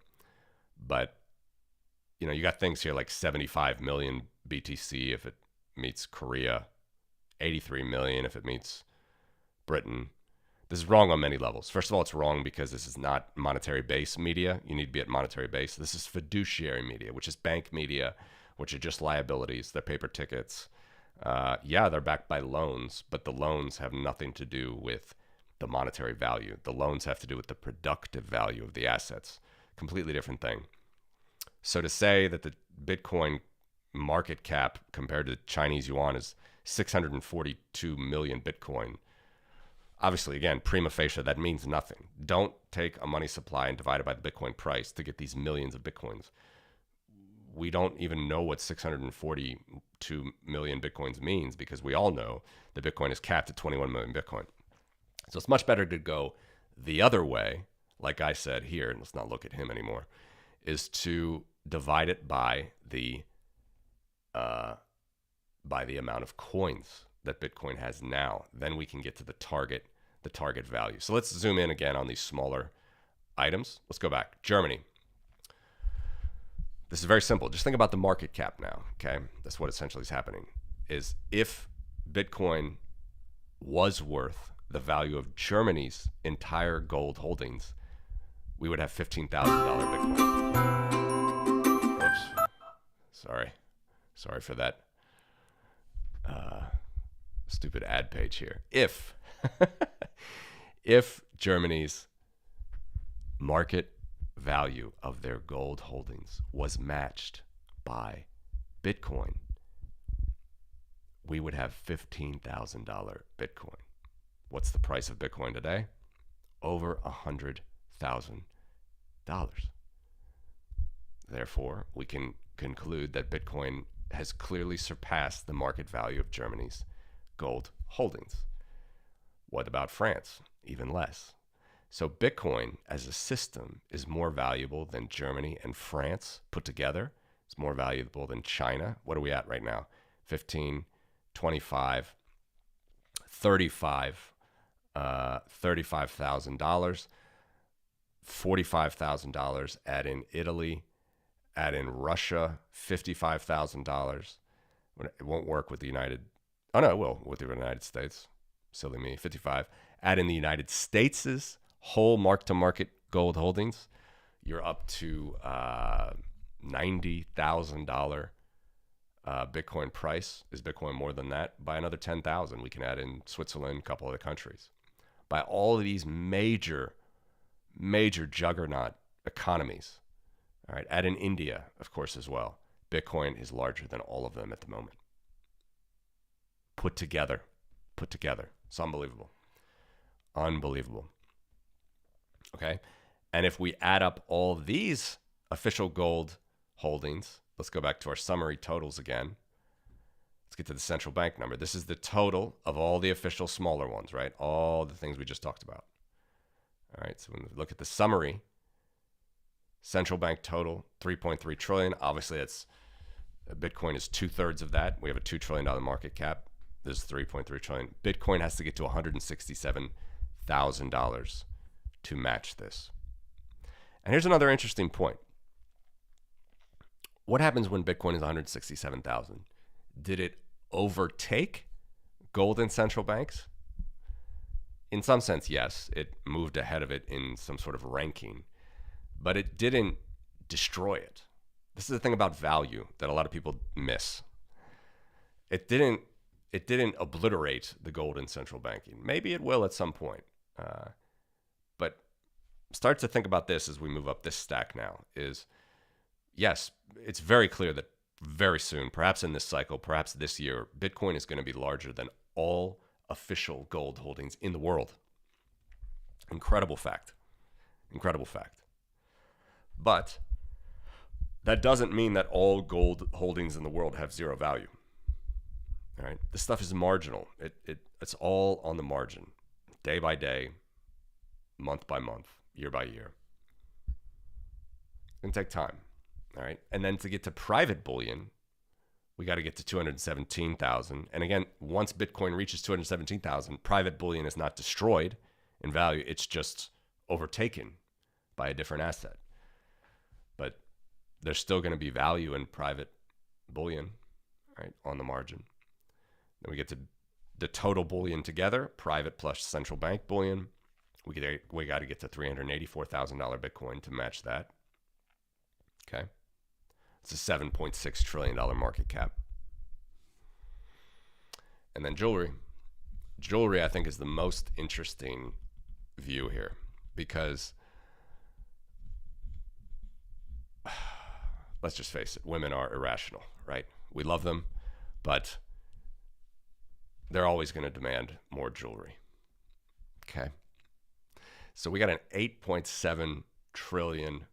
But, you know, you got things here like 75 million BTC if it meets Korea, 83 million if it meets Britain. This is wrong on many levels. First of all, it's wrong because this is not monetary base media. You need to be at monetary base. This is fiduciary media, which is bank media, which are just liabilities. They're paper tickets. Yeah, they're backed by loans, but the loans have nothing to do with the monetary value. The loans have to do with the productive value of the assets. Completely different thing. So to say that the Bitcoin market cap compared to Chinese yuan is 642 million Bitcoin, obviously, again, prima facie, that means nothing. Don't take a money supply and divide it by the Bitcoin price to get these millions of Bitcoins. We don't even know what 642 million Bitcoins means because we all know that Bitcoin is capped at 21 million Bitcoin. So it's much better to go the other way, like I said here, and let's not look at him anymore, is to divide it by the amount of coins that Bitcoin has now. Then we can get to the target value. So let's zoom in again on these smaller items. Let's go back. Germany. This is very simple. Just think about the market cap now, okay? That's what essentially is happening. Is if Bitcoin was worth the value of Germany's entire gold holdings, we would have $15,000 Bitcoin. Oops. Sorry for that. Stupid ad page here. If Germany's market value of their gold holdings was matched by Bitcoin, we would have $15,000 Bitcoin. What's the price of Bitcoin today? Over $100,000. Therefore, we can conclude that Bitcoin has clearly surpassed the market value of Germany's gold holdings. What about France? Even less. So Bitcoin as a system is more valuable than Germany and France put together. It's more valuable than China. What are we at right now? 15, 25, 35, $35,000, $45,000. Add in Italy, add in Russia, $55,000. It won't work with the United. Oh no, it will with the United States. Silly me. 55. Add in the United States' whole mark-to-market gold holdings. You're up to $90,000 Bitcoin price. Is Bitcoin more than that? By another 10,000, we can add in Switzerland, a couple other countries. By all of these major major juggernaut economies, all right, add in India, of course, as well. Bitcoin is larger than all of them at the moment. Put together. It's unbelievable. Unbelievable. Okay. And if we add up all these official gold holdings, let's go back to our summary totals again. Let's get to the central bank number. This is the total of all the official smaller ones, right? All the things we just talked about. All right. So when we look at the summary, central bank total, 3.3 trillion. Obviously, that's Bitcoin is 2/3 of that. We have a $2 trillion market cap. There's 3.3 trillion. Bitcoin has to get to $167,000 to match this. And here's another interesting point. What happens when Bitcoin is 167,000? Did it overtake gold and central banks? In some sense, yes. It moved ahead of it in some sort of ranking, but it didn't destroy it. This is the thing about value that a lot of people miss. It didn't obliterate the gold and central banking. Maybe it will at some point. But start to think about this as we move up this stack now is, yes, it's very clear that very soon, perhaps in this cycle, perhaps this year, Bitcoin is going to be larger than all official gold holdings in the world. Incredible fact. Incredible fact. But that doesn't mean that all gold holdings in the world have zero value. All right, this stuff is marginal. It's all on the margin, day by day, month by month, year by year. It's gonna take time. All right, and then to get to private bullion, we got to get to 217,000. And again, once Bitcoin reaches 217,000, private bullion is not destroyed in value. It's just overtaken by a different asset. But there's still going to be value in private bullion, right, on the margin. Then we get to the total bullion together, private plus central bank bullion. We got to get to $384,000 Bitcoin to match that. Okay. It's a $7.6 trillion market cap. And then jewelry. Jewelry, I think, is the most interesting view here because let's just face it, women are irrational, right? We love them, but they're always going to demand more jewelry. Okay. So we got an $8.7 trillion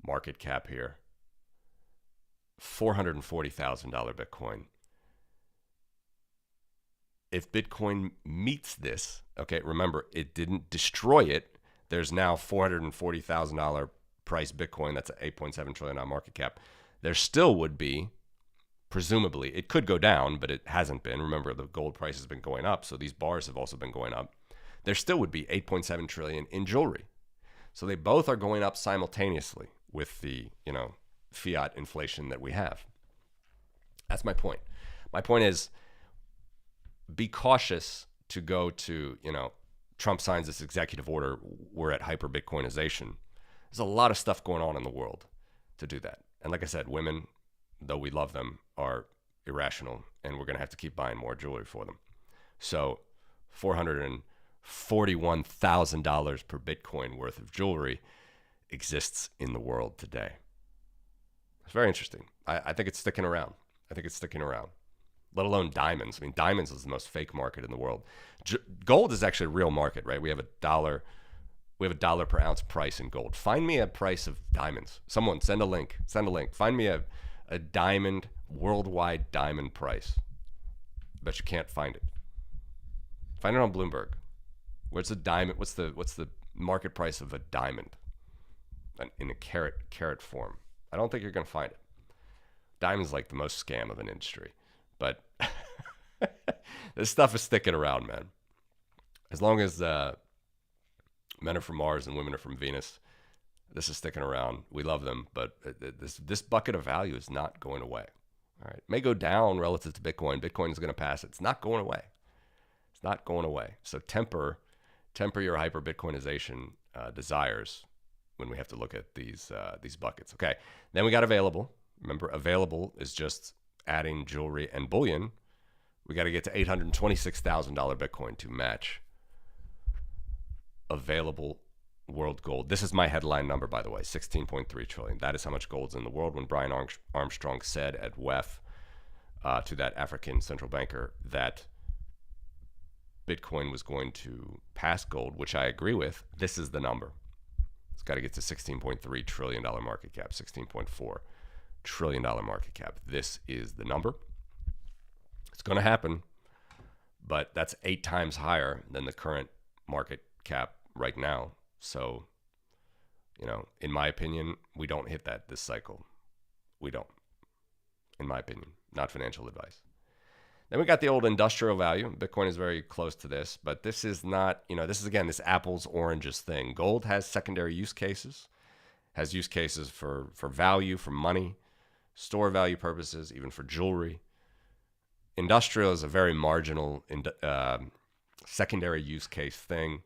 market cap here. $440,000 Bitcoin. If Bitcoin meets this, okay, remember, it didn't destroy it. There's now $440,000 price Bitcoin. That's an $8.7 trillion market cap. There still would be, presumably, it could go down, but it hasn't been. Remember, the gold price has been going up, so these bars have also been going up. There still would be $8.7 trillion in jewelry. So they both are going up simultaneously with the, fiat inflation that we have. That's my point. My point is, be cautious to go to, Trump signs this executive order. We're at hyper Bitcoinization. There's a lot of stuff going on in the world to do that. And like I said, women, though we love them, are irrational, and we're going to have to keep buying more jewelry for them. So $441,000 per Bitcoin worth of jewelry exists in the world today. It's very interesting. I think it's sticking around. Let alone diamonds. I mean, diamonds is the most fake market in the world. Gold is actually a real market, right? We have a dollar per ounce price in gold. Find me a price of diamonds. Someone send a link. Find me a diamond, worldwide diamond price. I bet you can't find it. Find it on Bloomberg. Where's the diamond? What's the market price of a diamond in a carat form? I don't think you're going to find it. Diamond's like the most scam of an industry. But this stuff is sticking around, man. As long as men are from Mars and women are from Venus, this is sticking around. We love them, but this bucket of value is not going away. All right, it may go down relative to Bitcoin. Bitcoin is going to pass it. It's not going away. So temper your hyper Bitcoinization desires when we have to look at these buckets. Okay, then we got available. Remember, available is just adding jewelry and bullion. We got to get to $826,000 Bitcoin to match available world gold. This is my headline number, by the way, 16.3 trillion. That is how much gold's in the world. When Brian Armstrong said at WEF to that African central banker that Bitcoin was going to pass gold, which I agree with, this is the number. It's got to get to $16.3 trillion market cap, $16.4 trillion market cap. This is the number. It's going to happen, but that's 8 times higher than the current market cap right now. So, in my opinion, we don't hit that this cycle. We don't, in my opinion, not financial advice. Then we got the old industrial value. Bitcoin is very close to this, but this is not, this is, again, this apples, oranges thing. Gold has secondary use cases, has use cases for value, for money, store value purposes, even for jewelry. Industrial is a very marginal secondary use case thing.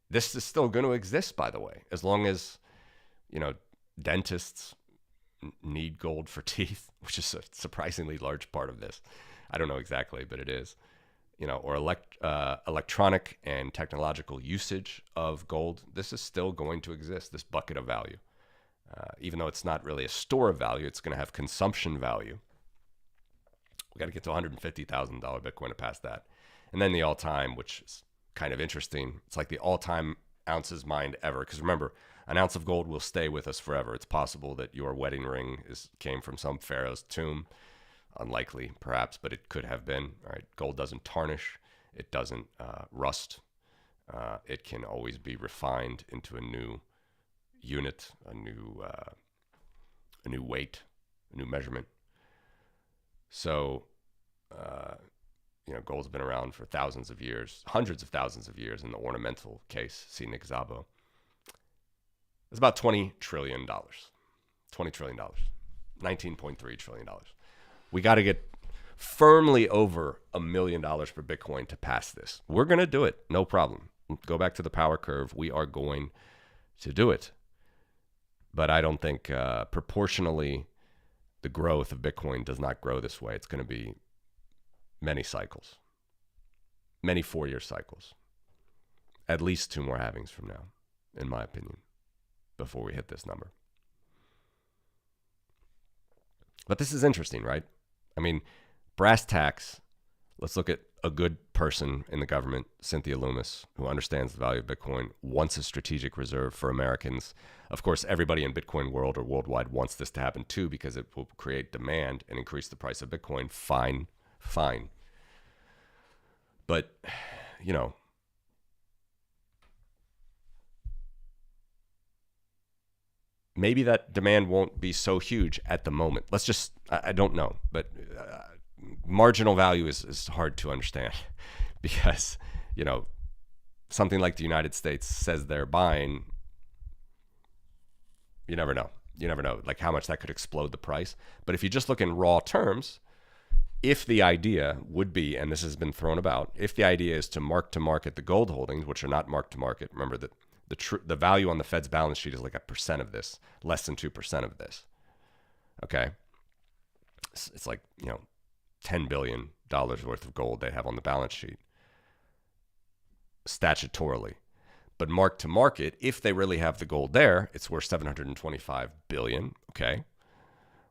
This is still going to exist, by the way, as long as, dentists need gold for teeth, which is a surprisingly large part of this. I don't know exactly, but it is, or electronic and technological usage of gold. This is still going to exist, this bucket of value. Even though it's not really a store of value, it's going to have consumption value. We got to get to $150,000 Bitcoin to pass that. And then the all-time, which is kind of interesting. It's like the all-time ounces mined ever. Because remember, an ounce of gold will stay with us forever. It's possible that your wedding ring came from some pharaoh's tomb. Unlikely, perhaps, but it could have been. All right, gold doesn't tarnish. It doesn't rust. It can always be refined into a new unit, a new weight, a new measurement. So, gold's been around for thousands of years, hundreds of thousands of years in the ornamental case. See Nick Szabo. It's about $20 trillion. $20 trillion. $19.3 trillion. We got to get firmly over $1 million per Bitcoin to pass this. We're going to do it. No problem. Go back to the power curve. We are going to do it. But I don't think proportionally the growth of Bitcoin does not grow this way. It's going to be many cycles, many 4-year cycles, at least 2 more halvings from now, in my opinion, before we hit this number. But this is interesting, right? I mean, brass tacks, let's look at a good person in the government, Cynthia Loomis, who understands the value of Bitcoin, wants a strategic reserve for Americans. Of course, everybody in Bitcoin world or worldwide wants this to happen too, because it will create demand and increase the price of Bitcoin. Fine. But, maybe that demand won't be so huge at the moment. I don't know, but marginal value is hard to understand because, something like the United States says they're buying, you never know. Like how much that could explode the price. But if you just look in raw terms, if the idea would be, and this has been thrown about, if the idea is to mark-to-market the gold holdings, which are not mark-to-market, remember that the value on the Fed's balance sheet is like 1% of this, less than 2% of this. Okay? It's like, $10 billion worth of gold they have on the balance sheet, statutorily. But mark to market, if they really have the gold there, it's worth $725 billion. Okay.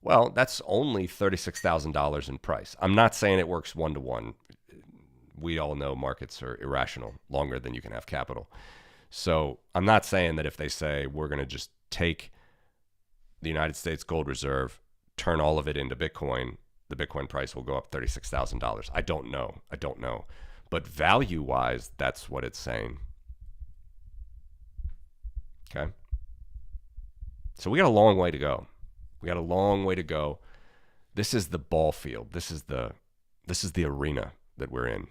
Well, that's only $36,000 in price. I'm not saying it works 1-to-1. We all know markets are irrational longer than you can have capital. So I'm not saying that if they say we're going to just take the United States gold reserve, turn all of it into Bitcoin, the Bitcoin price will go up $36,000. I don't know. But value-wise, that's what it's saying. Okay? So we got a long way to go. This is the ball field. This is the arena that we're in.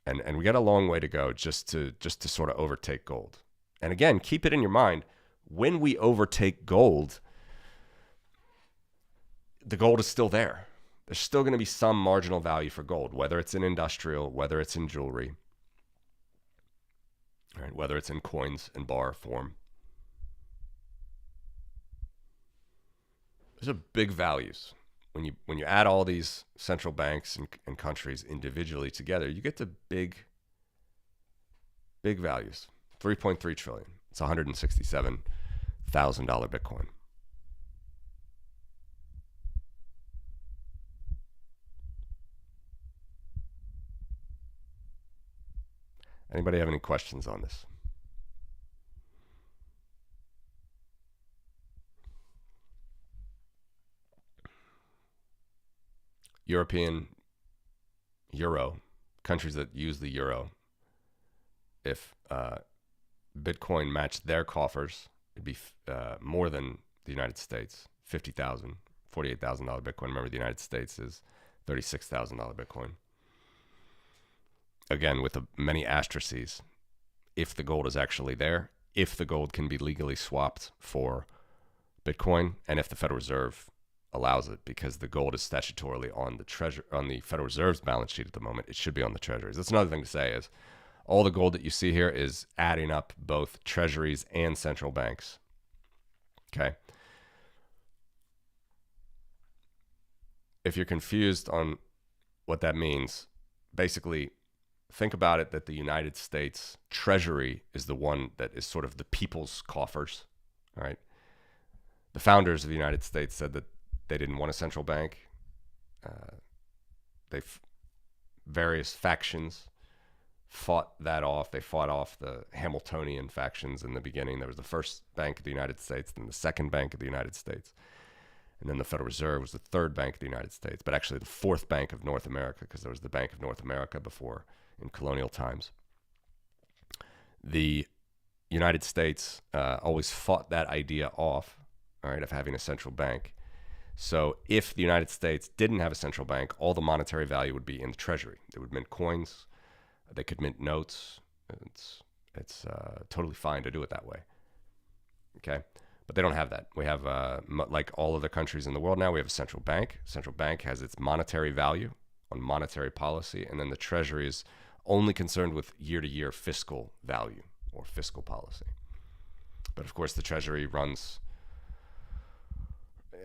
And we got a long way to go just to sort of overtake gold. And again, keep it in your mind, when we overtake gold, the gold is still there. There's still going to be some marginal value for gold, whether it's in industrial, whether it's in jewelry, right? Whether it's in coins and bar form. Those are big values. When you add all these central banks and countries individually together, you get to big Big values. 3.3 trillion. It's $167,000 Bitcoin. Anybody have any questions on this? European euro, countries that use the euro, if Bitcoin matched their coffers, it'd be more than the United States, $50,000, $48,000 Bitcoin. Remember, the United States is $36,000 Bitcoin. Again, with many asterisks, if the gold is actually there, if the gold can be legally swapped for Bitcoin, and if the Federal Reserve allows it, because the gold is statutorily on the Federal Reserve's balance sheet at the moment. It should be on the Treasuries. That's another thing to say is all the gold that you see here is adding up both Treasuries and central banks. Okay. If you're confused on what that means, basically think about it that the United States Treasury is the one that is sort of the people's coffers. All right. The founders of the United States said that they didn't want a central bank. Various factions fought that off. They fought off the Hamiltonian factions in the beginning. There was the first Bank of the United States, then the second Bank of the United States. And then the Federal Reserve was the third Bank of the United States, but actually the fourth Bank of North America, because there was the Bank of North America before in colonial times. The United States always fought that idea off, all right, of having a central bank. So if the United States didn't have a central bank, all the monetary value would be in the Treasury. They would mint coins. They could mint notes. It's totally fine to do it that way. Okay? But they don't have that. We have, like all other countries in the world now, we have a central bank. Central bank has its monetary value on monetary policy, and then the Treasury is only concerned with year-to-year fiscal value or fiscal policy. But of course, the Treasury runs,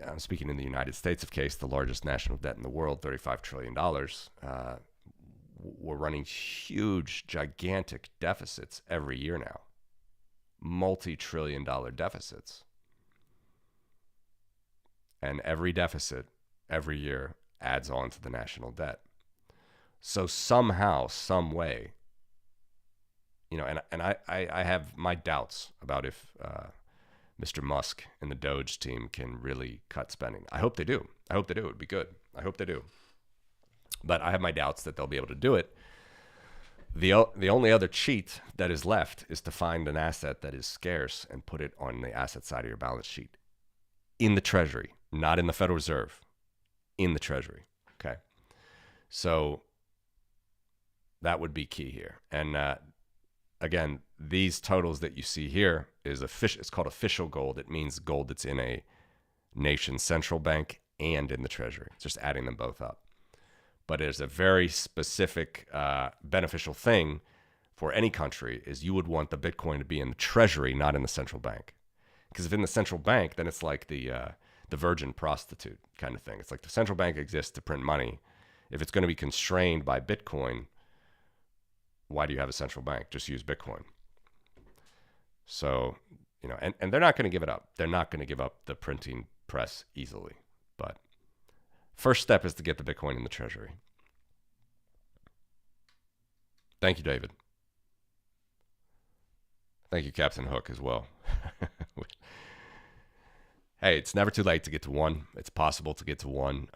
I'm speaking in the United States of case, the largest national debt in the world, $35 trillion. We're running huge, gigantic deficits every year now. Multi-trillion-dollar deficits. And every deficit, every year, adds on to the national debt. So somehow, some way, you know, and I have my doubts about if Mr. Musk and the Doge team can really cut spending. I hope they do. I hope they do. It would be good. I hope they do. But I have my doubts that they'll be able to do it. The only other cheat that is left is to find an asset that is scarce and put it on the asset side of your balance sheet in the Treasury, not in the Federal Reserve, in the Treasury. Okay. So that would be key here. And again, these totals that you see here is it's called official gold. It means gold that's in a nation's central bank and in the Treasury. It's just adding them both up. But it is a very specific beneficial thing for any country is you would want the Bitcoin to be in the Treasury, not in the central bank. Because if in the central bank, then it's like the virgin prostitute kind of thing. It's like the central bank exists to print money. If it's going to be constrained by Bitcoin, why do you have a central bank? Just use Bitcoin. So, you know, and they're not going to give it up. They're not going to give up the printing press easily. But first step is to get the Bitcoin in the Treasury. Thank you, David. Thank you, Captain Hook, as well. Hey, it's never too late to get to one. It's possible to get to one.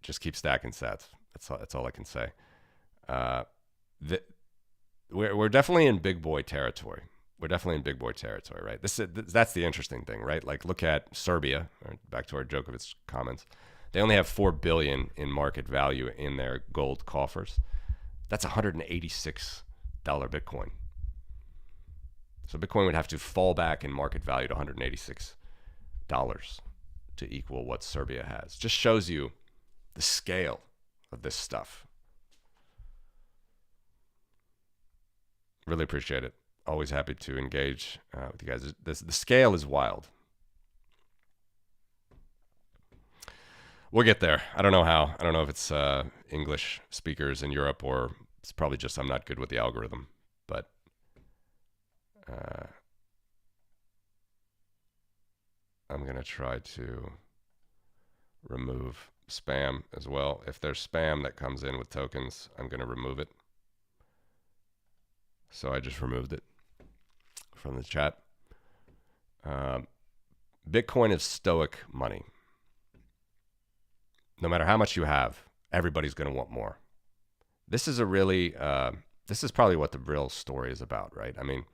Just keep stacking sats. That's all I can say. We're definitely in big boy territory. We're definitely in big boy territory, right? That's the interesting thing, right? Like, look at Serbia. Back to our Djokovic comments. They only have $4 billion in market value in their gold coffers. That's $186 Bitcoin. So Bitcoin would have to fall back in market value to $186 to equal what Serbia has. Just shows you the scale of this stuff. Really appreciate it. Always happy to engage with you guys. The scale is wild. We'll get there. I don't know how. I don't know if it's English speakers in Europe or It's probably just I'm not good with the algorithm, but I'm going to try to remove spam as well. If there's spam that comes in with tokens, I'm going to remove it. So I just removed it from the chat. Bitcoin is stoic money. No matter how much you have, everybody's going to want more. This is a really, this is probably what the real story is about, right? I mean,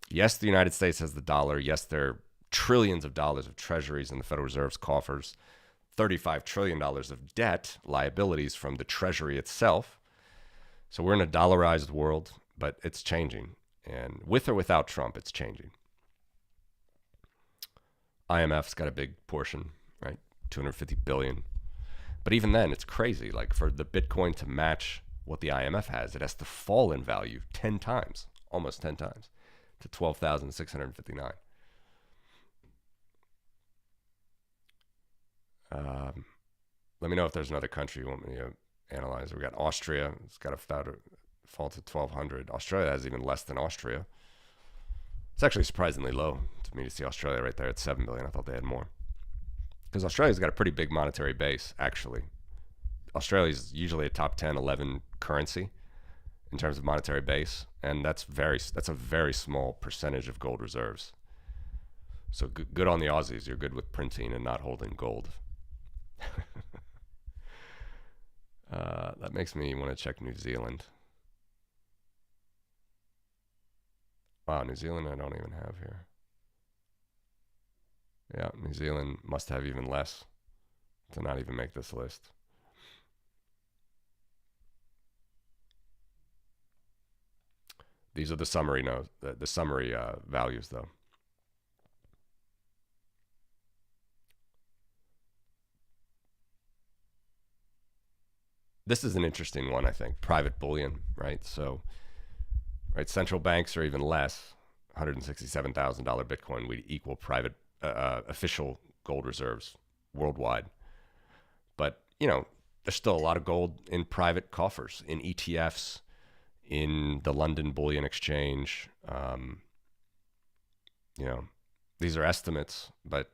yes, the United States has the dollar. Yes, there are trillions of dollars of treasuries in the Federal Reserve's coffers, $35 trillion of debt liabilities from the Treasury itself. So we're in a dollarized world, but it's changing. And with or without Trump, it's changing. IMF's got a big portion, right? 250 billion. But even then, it's crazy. Like for the Bitcoin to match what the IMF has, it has to fall in value 10 times, almost 10 times, to 12,659. Let me know if there's another country you want me to analyze. We got Austria. It's got to fall to 1,200. Australia has even less than Austria. It's actually surprisingly low to me to see Australia right there at 7 billion. I thought they had more. Because Australia's got a pretty big monetary base, actually. Australia's usually a top 10, 11 currency in terms of monetary base. And that's a very small percentage of gold reserves. So good on the Aussies. You're good with printing and not holding gold. That makes me want to check New Zealand. Wow, New Zealand I don't even have here. Yeah, New Zealand must have even less to not even make this list. These are the summary the summary values, though. This is an interesting one, I think. Private bullion, right? So, right, central banks are even less. $167,000 Bitcoin would equal private official gold reserves worldwide. But, you know, there's still a lot of gold in private coffers, in ETFs, in the London Bullion Exchange. You know, these are estimates, but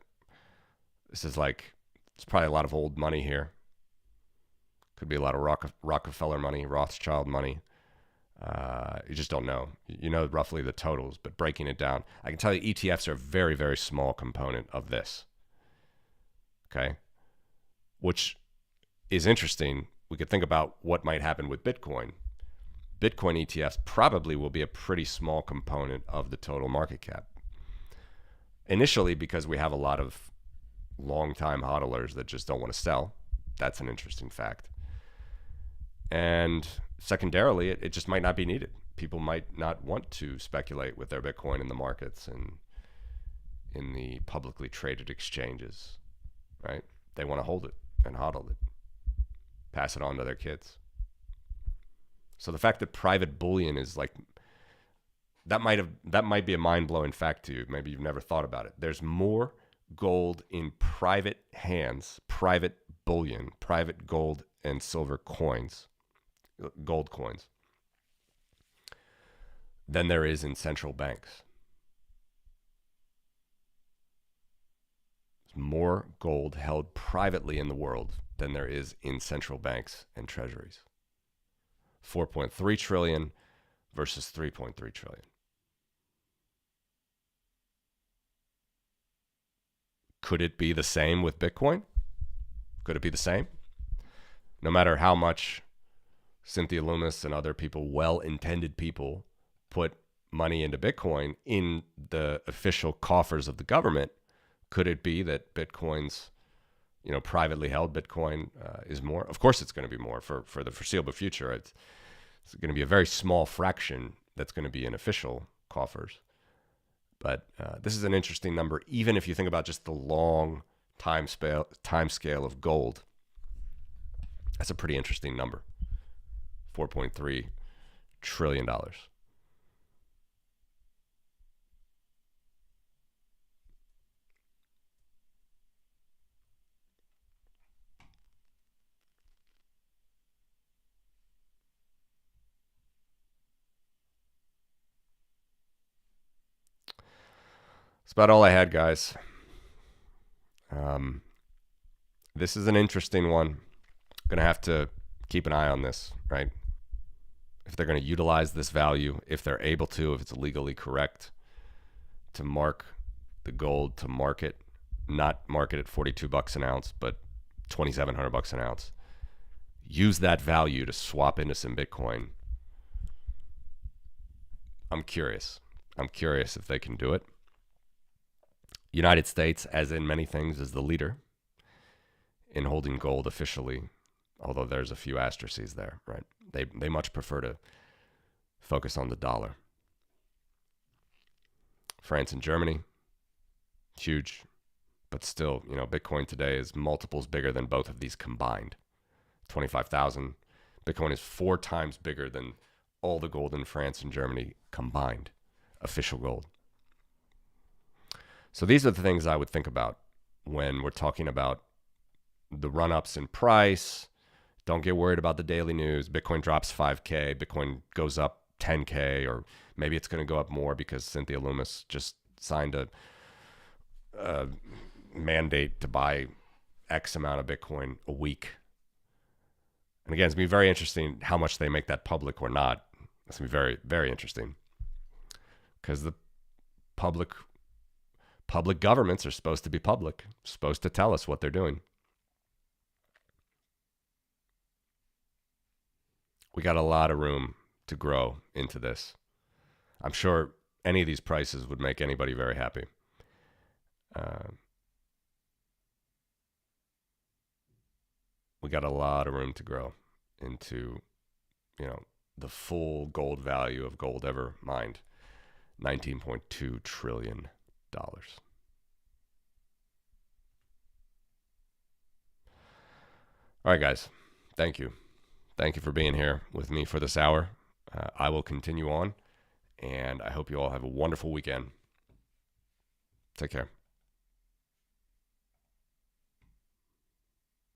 this is like, it's probably a lot of old money here. Could be a lot of Rockefeller money, Rothschild money. You just don't know. You know roughly the totals, but breaking it down, I can tell you ETFs are a very, very small component of this. Okay? Which is interesting. We could think about what might happen with Bitcoin. Bitcoin ETFs probably will be a pretty small component of the total market cap. Initially, because we have a lot of long-time hodlers that just don't want to sell. That's an interesting fact. And secondarily, it just might not be needed. People might not want to speculate with their Bitcoin in the markets and in the publicly traded exchanges, right? They want to hold it and hodl it, pass it on to their kids. So the fact that private bullion is like, that might be a mind-blowing fact to you. Maybe you've never thought about it. There's more gold in private hands, private bullion, private gold and silver coins, gold coins, than there is in central banks. There's more gold held privately in the world than there is in central banks and treasuries. 4.3 trillion versus 3.3 trillion. Could it be the same with Bitcoin? Could it be the same? No matter how much Cynthia Loomis and other people, well-intended people, put money into Bitcoin in the official coffers of the government, could it be that Bitcoin's, you know, privately held Bitcoin is more? Of course it's going to be more for the foreseeable future. It's going to be a very small fraction that's going to be in official coffers. But this is an interesting number, even if you think about just the long time scale of gold. That's a pretty interesting number. $4.3 trillion. That's about all I had, guys. This is an interesting one. Going to have to keep an eye on this, right? If they're going to utilize this value, if they're able to, if it's legally correct to mark the gold to market, not market at $42 an ounce, but $2,700 an ounce. Use that value to swap into some Bitcoin. I'm curious. I'm curious if they can do it. United States, as in many things, is the leader in holding gold officially, although there's a few asterisks there, right? They much prefer to focus on the dollar. France and Germany, huge, but still, Bitcoin today is multiples bigger than both of these combined. 25,000. Bitcoin is 4 times bigger than all the gold in France and Germany combined, official gold. So these are the things I would think about when we're talking about the run-ups in price. Don't get worried about the daily news. Bitcoin drops 5K. Bitcoin goes up 10K, or maybe it's going to go up more because Cynthia Loomis just signed a mandate to buy X amount of Bitcoin a week. And again, it's going to be very interesting how much they make that public or not. It's going to be very, very interesting because the public governments are supposed to be public, supposed to tell us what they're doing. We got a lot of room to grow into this. I'm sure any of these prices would make anybody very happy. We got a lot of room to grow into, the full gold value of gold ever mined, $19.2 trillion. All right, guys. Thank you. Thank you for being here with me for this hour. I will continue on, and I hope you all have a wonderful weekend. Take care.